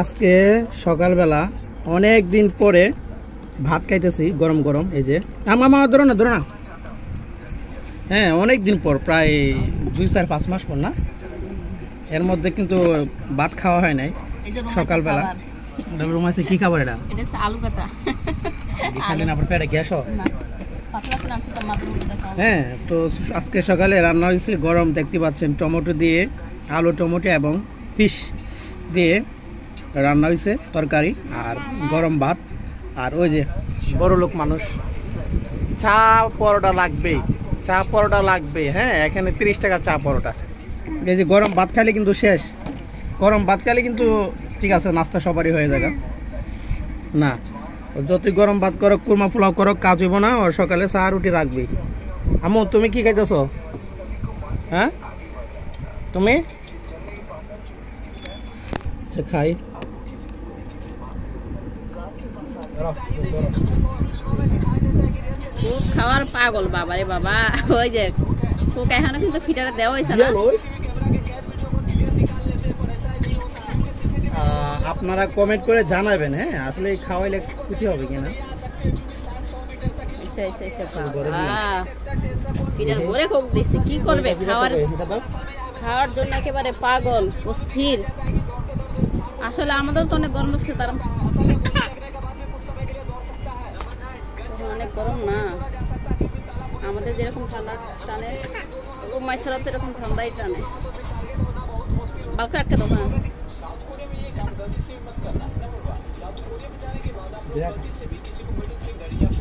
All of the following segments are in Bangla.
আজকে সকালবেলা অনেক দিন পরে ভাত খাইতেছি গরম গরম। এই যে মামা ধরো না হ্যাঁ, অনেক দিন পর, প্রায় 2-4-5 মাস পর না, এর মধ্যে কিন্তু ভাত খাওয়া হয় নাই সকালবেলা। রুমাইছে কি খাবার? এটা আলু কাটা। খালি না পেটে গ্যাস হয়। হ্যাঁ, তো আজকে সকালে রান্না হয়েছে গরম, দেখতে পাচ্ছেন টমেটো দিয়ে, আলু টমেটো এবং ফিশ দিয়ে রান্না হয়েছে তরকারি, আর গরম ভাত। আর ওই যে বড় লোক মানুষ, চা পরোটা লাগবে। হ্যাঁ, এখানে 30 টাকা চা পরোটা। এই যে গরম ভাত খাইলে কিন্তু শেষ, গরম ভাত খাইলে কিন্তু ঠিক আছে, নাস্তা সবারই হয়ে যাবে না। যতই গরম ভাত করো, কুরমা পোলাও করো, কাজ হইব না। আর সকালে চা রুটি রাখবি। আম্মু তুমি কি খাইতেছ? হ্যাঁ, তুমি খাই খাওয়ার পাগল বাবা রে বাবা। ওই যে কোক এখনো কিন্তু ফিটারে দেওয়া হয়েছে না। আপনারা কমেন্ট করে জানাবেন। হ্যাঁ, আসলে খাওয়াইলে খুশি হবে কিনা। ফিটার ভরে কোক দিচ্ছে, কি করবে? খাওয়ার জন্য একেবারে পাগল অস্থির। আসলে আমাদের তো অনেক গরম লাগছে, তার অনেক গরম না, আমাদের যেরকম ঠান্ডা টানে মাইসারা তো এরকম ঠান্ডাই টানে। বালকা আটকে দাও। হ্যাঁ,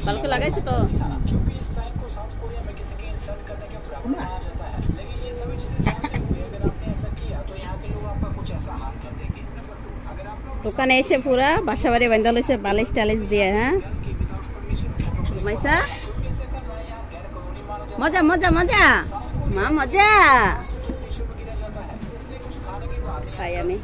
বালকা লাগাইছো তো? দোকানে এসে পুরা বাসা বাড়ি বান্ধা লইছে বালিশ টালিশ দিয়ে। হ্যাঁ মাইসা, মজা মজা মজা মা, মজা খাই আমি।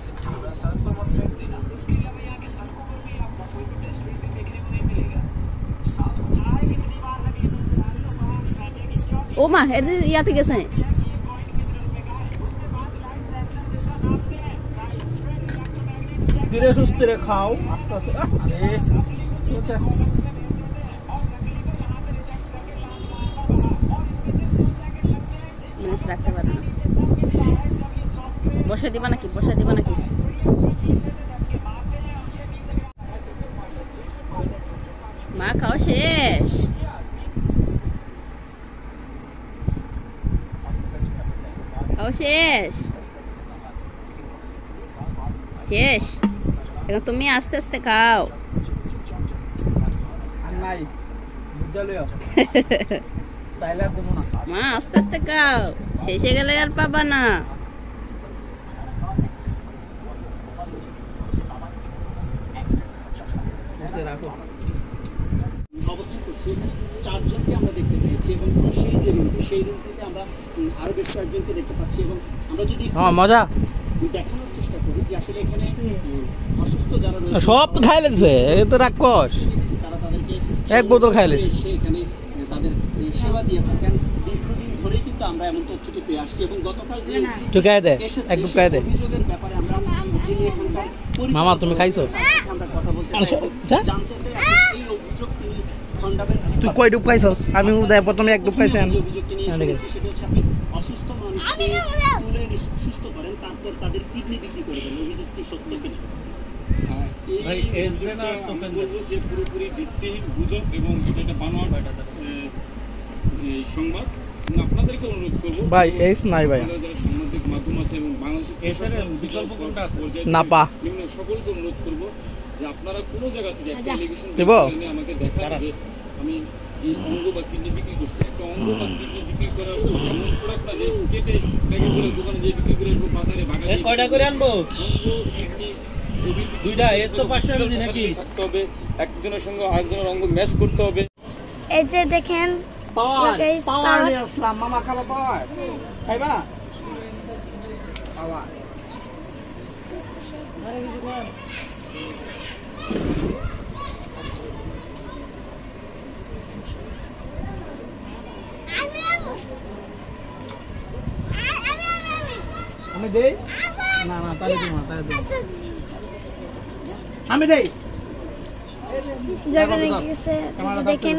ও মা, এর ইয়াতে গেছে। ধীরে সুস্থে খাও, আস্তে আস্তে। রাখতে পারে না। বসে দিবা নাকি? মা খাওয়া শেষ? শেষ। এখন তুমি আস্তে আস্তে খাও। মা আস্তে আস্তে খাও, শেষে গেলে আর পাবা না। অবস্থান করছি, এখানে 4 জনকে আমরা দেখতে পেয়েছি এবং সেই যে রুমটিতে আমরা আরো বেশ কয়েকজনকে দেখতে পাচ্ছি। এবং আমরা যদি মজা দেখানোর চেষ্টা করি যে আসলে এখানে অসুস্থ যারা রয়েছে সব খাইলেছে, এই তো রাক্ষস, তারা তাদেরকে এক বোতল খাইলেছে, এখানে তাদের সেবা দিয়ে থাকেন। দীর্ঘদিন ধরেই কিন্তু আমরা এমন তথ্যটি পেয়ে আসছি। এবং গতকাল যে অভিযোগের ব্যাপারে আমরা যিনি এখানকার মামা, তুমি খাইছো? আমরা কথা বলতে চাই, জানতে চাই এই অভিযোগ তিনি খণ্ডাবেন। তুই কয় ডুব খাইছস? আমি প্রথমে এক ডুব খাইছেন। অভিযোগটি নিয়ে এসেছি সেটা হচ্ছে আপনি অসুস্থ মানুষকে তুলে সুস্থ করেন, তারপর তাদের কিডনি বিক্রি করে দেন। অভিযোগটি সত্য কিনা? যে পুরোপুরি ভিত্তিহীন গুজব এবং এটা একটা বানোয়াট সংবাদ। আপনাদেরকে অনুরোধ করবো ভাই, এই নাই ভাই, যারা সাংবাদিক মাধ্যম আছে এবং বাংলাদেশের বিকল্প কোনটা আছে নিম্ন সকলকে অনুরোধ করবো যে আপনারা কোনো জায়গা থেকে একটা এলিগেশন আমাকে দেখান যে আমি এই অঙ্গ বা কিডনি বিক্রি করছি। একটা অঙ্গ বা কিডনি বিক্রি করার এমন প্রোডাক্ট না যে কেটে প্যাকেট করে দোকানে যে বিক্রি করে আসবো, বাজারে বাগানে কয়টা করে আনবো। অঙ্গ কিডনি দুইটা এস তো 500 কেজি নাকি থাকতে হবে, একজনের সঙ্গে আরেকজনের অঙ্গ ম্যাচ করতে হবে। এই যে দেখেন পাওয়ার নিয়ে আসলাম। মামা খাবা পাওয়ার? খাইবা পাওয়ার? আমি দেই না, তাহলে দিব না, তাহলে দিব। আমি দেই যখন গেছে দেখেন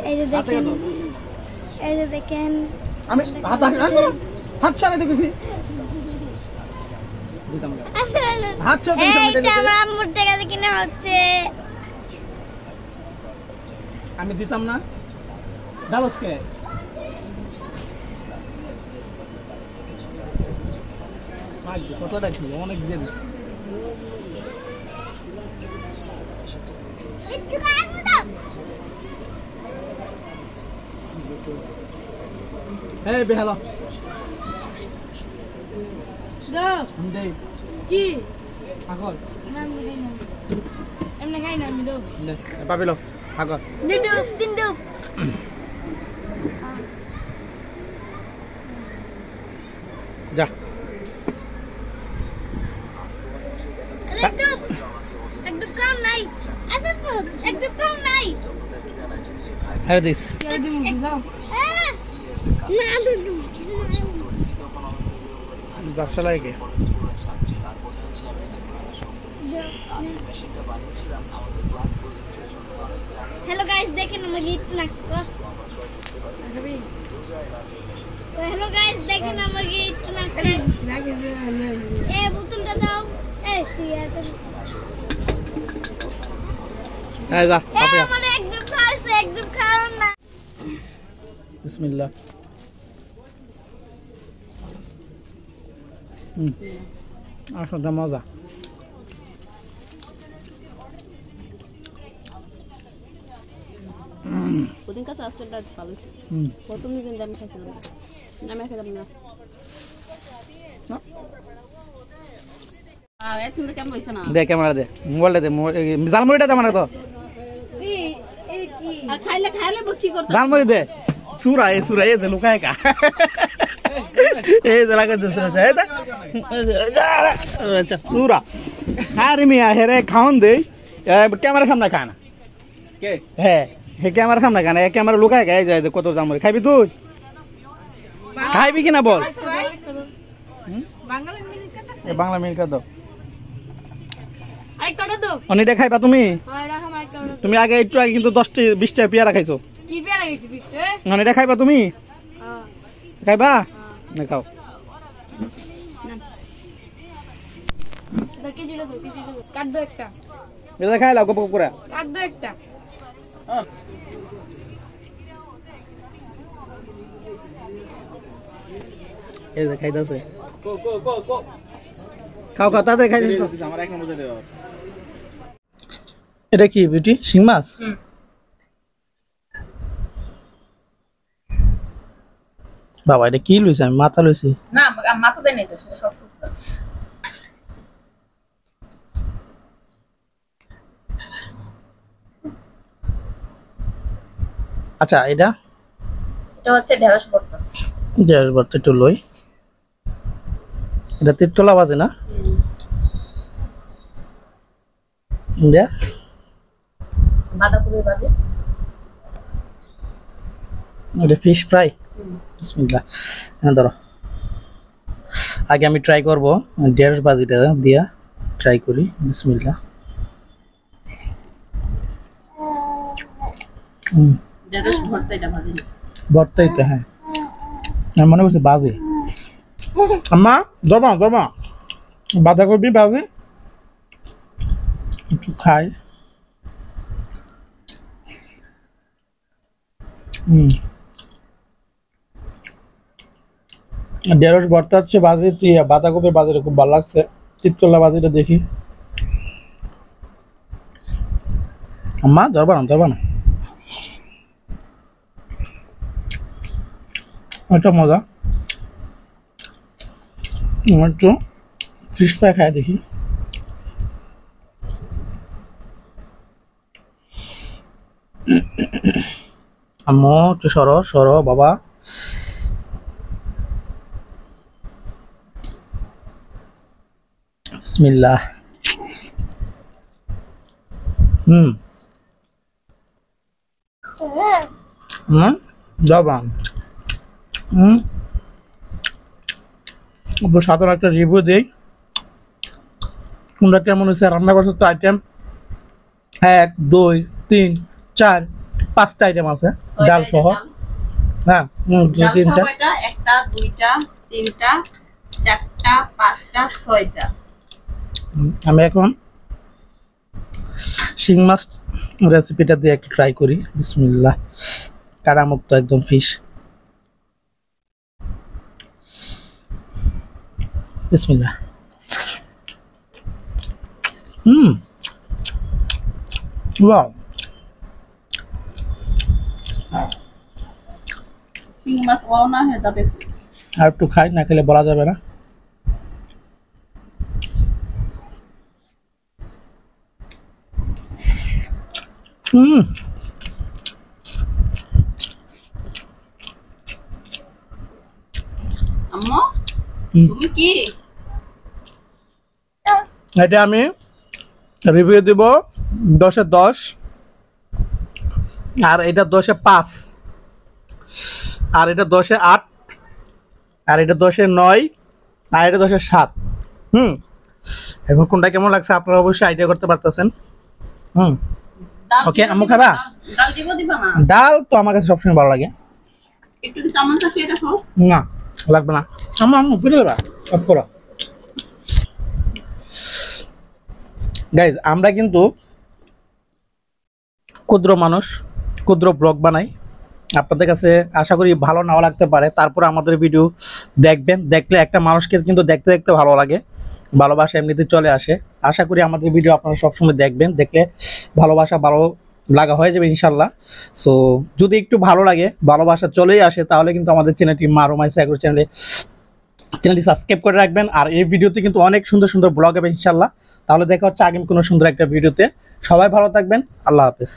এই যে দেখেন এই যে দেখেন আমি হাত ছাড়া দেখেছি দিতাম না হাত ছাড়া এইটা আমার আম্মুর টাকা দিয়ে কিনা হচ্ছে আমি দিতাম না ডালসকে কত ডাকছি অনেক দিয়ে দিচ্ছি বেহালো দেই কি আগর এমনি খাই না আমি দো পাবিলো আগর দুডুব তিনডুব যা একদম কাম নাই আচ্ছা তো একদম কাম নাই হ্যাঁ দিস না দুডু ব্যবসা লাগে हेलो गाइस देखें ना मुझे इतना तो हेलो गाइस देखें ना मुझे इतना ए बोतल दाओ ए तू यार এই যা ए আমাদের একদম খাও না বিসমিল্লাহ আসলে মজা ওদিন কাছে আজকে ডাট ভালো প্রথম দিন আমি খাইছিলাম আমি খেলাম না আর এখন তো কেমন হয়েছে না দে ক্যামেরা দে মোবাইলটা দে জালমুড়িটা দে মানে তো আর খাইলে বকি করতে জালমুড়ি দে সুরা এই যে লুকায় কা এই যে লাগা দে সুরা আচ্ছা সুরা আরে মিয়া হেরে খাওন দে ক্যামেরা সামনে খায় না কে হ্যাঁ হে ক্যামেরা সামনে খায় না ক্যামেরা লুকায় গায় যায় কত জালমুড়ি খাবি তুই খাইবি কিনা বল বাংলা মিনিট দাও আই কত দাও অনিটা খাইবা তুমি হয় রাখা মাই কত তুমি আগে একটু আগে কিন্তু 10টা 20টা পেয়ারা খাইছো কি পেয়ারা গেছি বিটে অনিটা খাইবা তুমি হ্যাঁ খাইবা না খাও দা কেজি দাও কাট দাও একটা এটা খাই লাও গপ করে কাট দাও একটা এই যে খাইতাছে খাও খাও তাড়াতাড়ি খাই দিও আমার এক নম্বর দেওয়া এটা কি বিউটি শিং মাছ বাবা এটা কি লইছে আমি মাথা লইছি না মাথা দেই নাই তো সেটা সব আচ্ছা এটা হচ্ছে ঢেঁড়স ভর্তা ঢেঁড়স ভর্তা একটু লই এটা তিতকলা বাজে না ইন্ডিয়া বাঁধাকপি ভাজি এটা ফিশ ফ্রাই বিসমিল্লাহ হ্যাঁ ধরো আগে আমি ট্রাই করব ঢেঁড়স ভাজিটা দিয়া ট্রাই করি বিসমিল্লাহ ঢেঁড়স ভর্তা এটা ভাজি ভর্তাই তো হ্যাঁ আমি মনে করছি বাজে আম্মা জমা বাঁধাকপি বাজে একটু খাই ঢেঁড়স ভর্তা হচ্ছে বাজি বাঁধাকপির বাজিটা খুব ভালো লাগছে চিতকলা বাজিটা দেখি আম্মা ধরবা না একটা মজা একটু ফিশ ফ্রাই খাই দেখি আম্মু একটু সরো বাবা বিসমিল্লাহ জবান সাধারণ একটা রিভিউ দেই কোনটা কেমন হয়েছে রান্না করছে তো আইটেম 1 2 3 4 5টা আইটেম আছে ডাল সহ হ্যাঁ 2 3 4 এটা একটা দুইটা তিনটা চারটা পাঁচটা ছয়টা আমি এখন শিং মাছ রেসিপিটা দিয়ে একটু ট্রাই করি বিসমিল্লাহ কারামুক্ত একদম ফিশ বিসমিল্লাহ ওয়াও শিং মাছ ওয়াও না হয়ে যাবে আর একটু খাই না খেলে বলা যাবে না আম্মু তুমি কি এটা আমি রিভিউ দিব 10 এ 10 আর এটা 10 এ 5 আর এটা 10 এ 8 আর এটা 10 এ 9 আর এটা 10 এ 7 এখন কোনটা কেমন লাগছে আপনারা অবশ্যই আইডিয়া করতে পারতেছেন ওকে আম্মু খাবা ডাল দিবা না ডাল তো আমার কাছে সবসময় ভালো লাগে একটু কি চামচটা খেয়ে দেখো না লাগবে না আম্মু ফিরে দেবা অফ করো গাইজ আমরা কিন্তু ক্ষুদ্র মানুষ ক্ষুদ্র ব্লগ বানাই আপনাদের কাছে আশা করি ভালো নাও লাগতে পারে তারপর আমাদের ভিডিও দেখবেন দেখলে একটা মানুষকে কিন্তু দেখতে দেখতে ভালো লাগে ভালোবাসা এমনিতে চলে আসে আশা করি আমাদের ভিডিও আপনারা সবসময় দেখবেন দেখলে ভালোবাসা ভালো লাগা হয়ে যাবে ইনশাল্লাহ সো যদি একটু ভালো লাগে ভালোবাসা চলেই আসে তাহলে কিন্তু আমাদের চ্যানেলটি মা রোমাইসা এগ্রো চ্যানেলটি সাবস্ক্রাইব করে রাখবেন আর এই ভিডিওতে কিন্তু অনেক সুন্দর সুন্দর ব্লগ হবে ইনশাল্লাহ তাহলে দেখা হচ্ছে আগামী কোনো সুন্দর একটা ভিডিওতে সবাই ভালো থাকবেন আল্লাহ হাফেজ